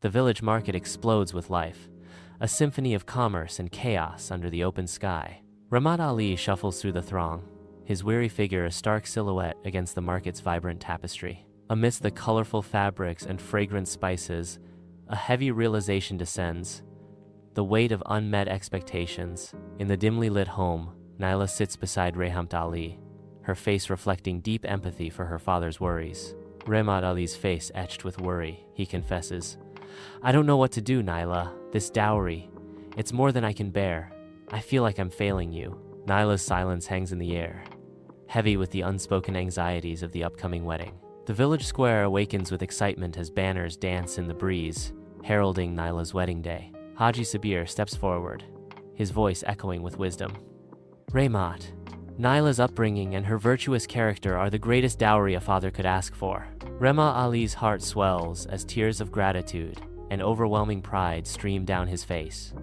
The village market explodes with life, a symphony of commerce and chaos under the open sky. Ramat Ali shuffles through the throng, his weary figure a stark silhouette against the market's vibrant tapestry. Amidst the colorful fabrics and fragrant spices, a heavy realization descends, the weight of unmet expectations. In the dimly lit home, Naila sits beside Ramat Ali, her face reflecting deep empathy for her father's worries. Ramat Ali's face etched with worry, he confesses, "I don't know what to do, Naila. This dowry, it's more than I can bear. I feel like I'm failing you." Naila's silence hangs in the air, heavy with the unspoken anxieties of the upcoming wedding. The village square awakens with excitement as banners dance in the breeze, heralding Naila's wedding day. Haji Sabir steps forward, his voice echoing with wisdom. "Ramat, Naila's upbringing and her virtuous character are the greatest dowry a father could ask for." Ramat Ali's heart swells as tears of gratitude and overwhelming pride stream down his face.